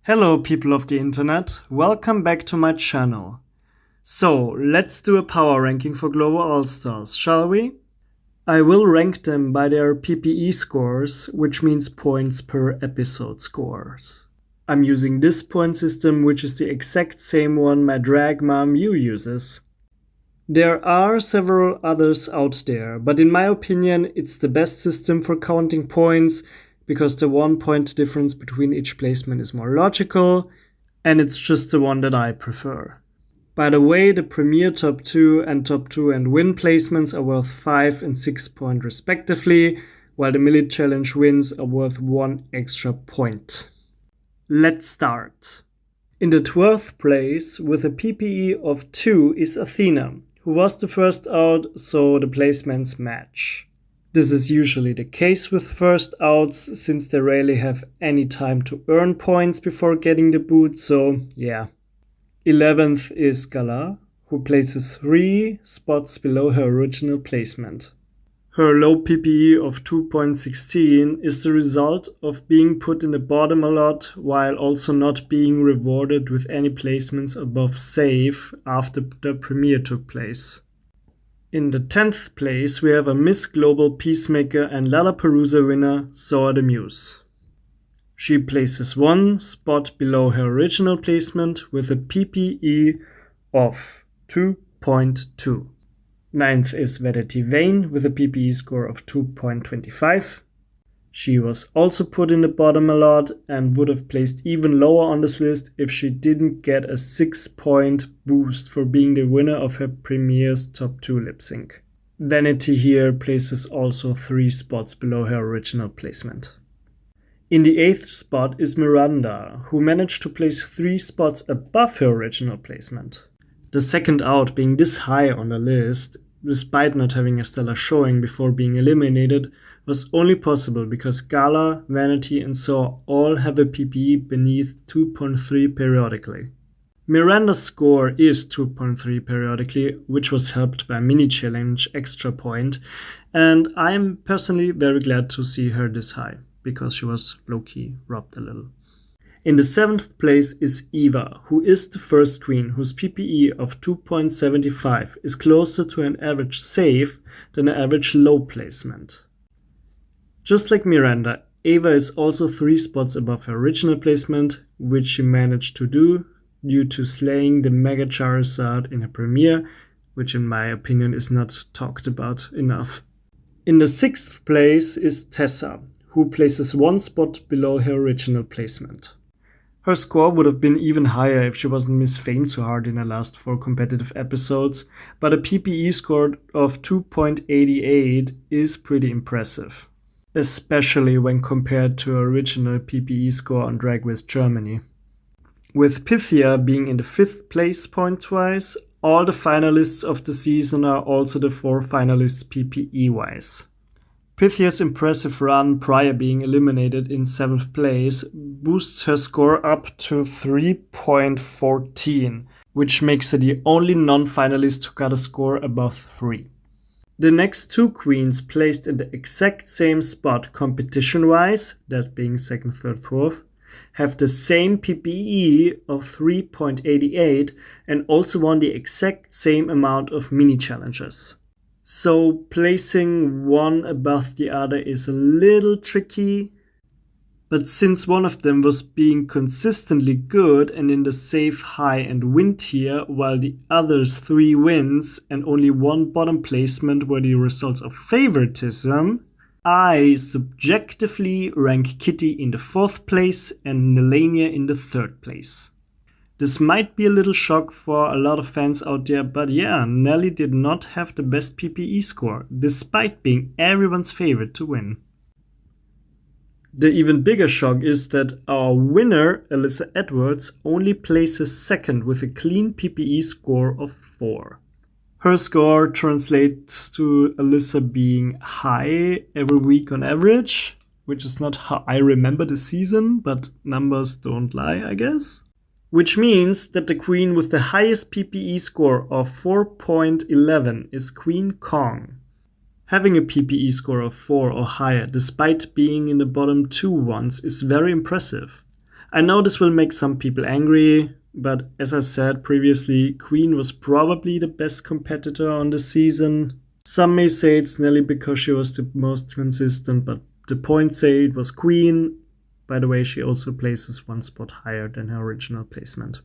Hello people of the internet, welcome back to my channel. So, let's do a power ranking for Global All-Stars, shall we? I will rank them by their PPE scores, which means points per episode scores. I'm using this point system, which is the exact same one my drag mom Mew uses. There are several others out there, but in my opinion it's the best system for counting points because the 1 point difference between each placement is more logical, and it's just the one that I prefer. By the way, the Premier top 2 and win placements are worth 5 and 6 points respectively, while the Milli Challenge wins are worth 1 extra point. Let's start. In the 12th place with a PPE of 2 is Athena, who was the first out, so the placements match. This is usually the case with first outs, since they rarely have any time to earn points before getting the boot, so yeah. 11th is Gala, who places 3 spots below her original placement. Her low PPE of 2.16 is the result of being put in the bottom a lot, while also not being rewarded with any placements above save after the premiere took place. In the 10th place, we have a Miss Global Peacemaker and Lollapalooza winner, Soar the Muse. She places 1 spot below her original placement with a PPE of 2.2. 9th is Vedeti Vane with a PPE score of 2.25. She was also put in the bottom a lot and would have placed even lower on this list if she didn't get a 6-point boost for being the winner of her premiere's top 2 lip sync. Vanity here places also 3 spots below her original placement. In the 8th spot is Miranda, who managed to place 3 spots above her original placement. The second out being this high on the list, despite not having a stellar showing before being eliminated, was only possible because Gala, Vanity and Soar all have a PPE beneath 2.3 periodically. Miranda's score is 2.3 periodically, which was helped by Mini Challenge extra point, and I'm personally very glad to see her this high, because she was low-key robbed a little. In the 7th place is Eva, who is the first queen whose PPE of 2.75 is closer to an average save than an average low placement. Just like Miranda, Eva is also 3 spots above her original placement, which she managed to do due to slaying the Mega Charizard in her premiere, which in my opinion is not talked about enough. In the 6th place is Tessa, who places 1 spot below her original placement. Her score would have been even higher if she wasn't misfamed so hard in her last 4 competitive episodes, but a PPE score of 2.88 is pretty impressive, especially when compared to her original PPE score on Drag Race Germany. With Pythia being in the 5th place point-wise, all the finalists of the season are also the 4 finalists PPE-wise. Pythia's impressive run prior being eliminated in 7th place boosts her score up to 3.14, which makes her the only non-finalist who got a score above 3. The next 2 queens placed in the exact same spot competition-wise, that being 2nd, 3rd, 4th, have the same PPE of 3.88 and also won the exact same amount of mini challenges. So placing one above the other is a little tricky, but since one of them was being consistently good and in the safe high and win tier, while the other's 3 wins and only 1 bottom placement were the results of favoritism, I subjectively rank Kitty in the 4th place and Nelania in the 3rd place. This might be a little shock for a lot of fans out there, but yeah, Nelly did not have the best PPE score, despite being everyone's favorite to win. The even bigger shock is that our winner, Alyssa Edwards, only places 2nd with a clean PPE score of 4. Her score translates to Alyssa being high every week on average, which is not how I remember the season, but numbers don't lie, I guess. Which means that the queen with the highest PPE score of 4.11 is Queen Kong. Having a PPE score of 4 or higher despite being in the bottom 2 once is very impressive. I know this will make some people angry, but as I said previously, Queen was probably the best competitor on the season. Some may say it's Nelly because she was the most consistent, but the points say it was Queen. By the way, she also places one spot higher than her original placement.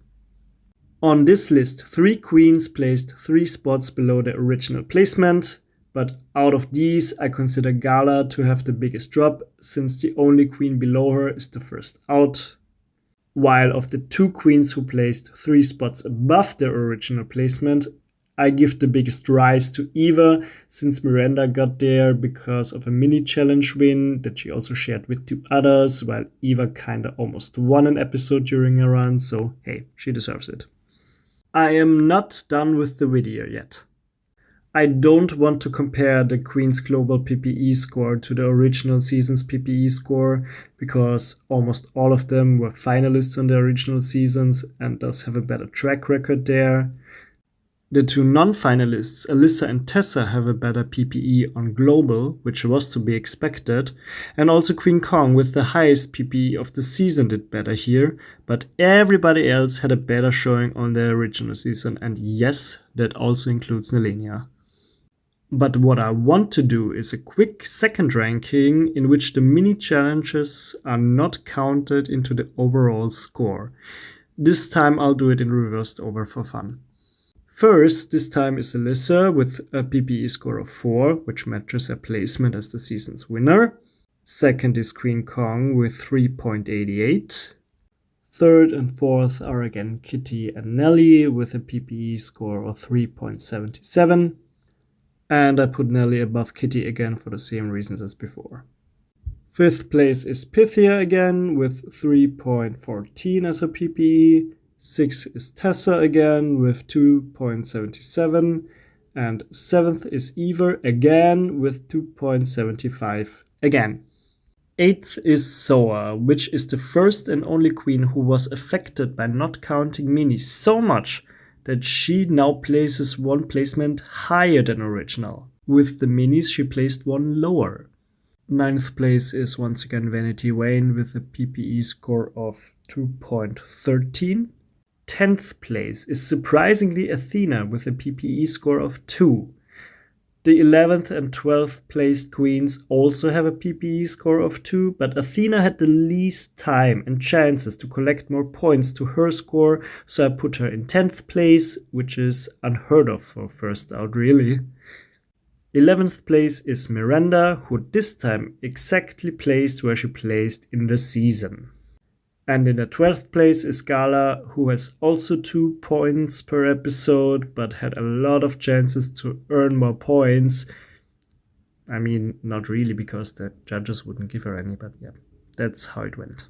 On this list, 3 queens placed 3 spots below the original placement, but out of these, I consider Gala to have the biggest drop, since the only queen below her is the first out. While of the 2 queens who placed 3 spots above their original placement, I give the biggest rise to Eva, since Miranda got there because of a mini challenge win that she also shared with 2 others, while Eva kinda almost won an episode during her run, so hey, she deserves it. I am not done with the video yet. I don't want to compare the Queen's global PPE score to the original season's PPE score, because almost all of them were finalists on the original seasons and thus have a better track record there. The 2 non-finalists, Alyssa and Tessa, have a better PPE on global, which was to be expected, and also Queen Kong with the highest PPE of the season did better here, but everybody else had a better showing on the original season, and yes, that also includes Nelenia. But what I want to do is a quick second ranking in which the mini challenges are not counted into the overall score. This time I'll do it in reversed order for fun. First, this time is Alyssa with a PPE score of 4, which matches her placement as the season's winner. Second is Queen Kong with 3.88. Third and fourth are again Kitty and Nelly with a PPE score of 3.77. And I put Nelly above Kitty again for the same reasons as before. Fifth place is Pythia again with 3.14 as her PPE. 6th is Tessa again with 2.77, and 7th is Eva again with 2.75 again. 8th is Soa, which is the first and only queen who was affected by not counting minis so much that she now places one placement higher than original. With the minis she placed one lower. 9th place is once again Vanity Wayne with a PPE score of 2.13. 10th place is surprisingly Athena with a PPE score of 2. The 11th and 12th placed queens also have a PPE score of 2, but Athena had the least time and chances to collect more points to her score, so I put her in 10th place, which is unheard of for first out really. 11th place is Miranda, who this time exactly placed where she placed in the season. And in the 12th place is Gala, who has also 2 points per episode, but had a lot of chances to earn more points. I mean, not really, because the judges wouldn't give her any, but yeah, that's how it went.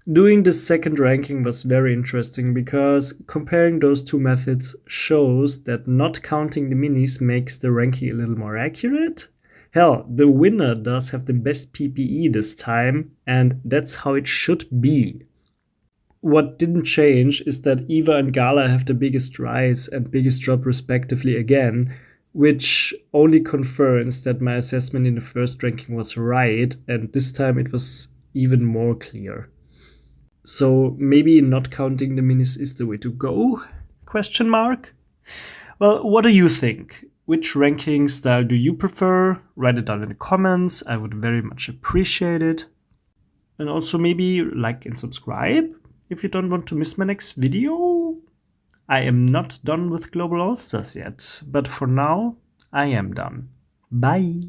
Doing this second ranking was very interesting, because comparing those 2 methods shows that not counting the minis makes the ranking a little more accurate. Hell, the winner does have the best PPE this time, and that's how it should be. What didn't change is that Eva and Gala have the biggest rise and biggest drop respectively again, which only confirms that my assessment in the first ranking was right, and this time it was even more clear. So maybe not counting the minis is the way to go? Question mark? Well, what do you think? Which ranking style do you prefer? Write it down in the comments, I would very much appreciate it. And also maybe like and subscribe if you don't want to miss my next video. I am not done with Global All-Stars yet, but for now, I am done. Bye!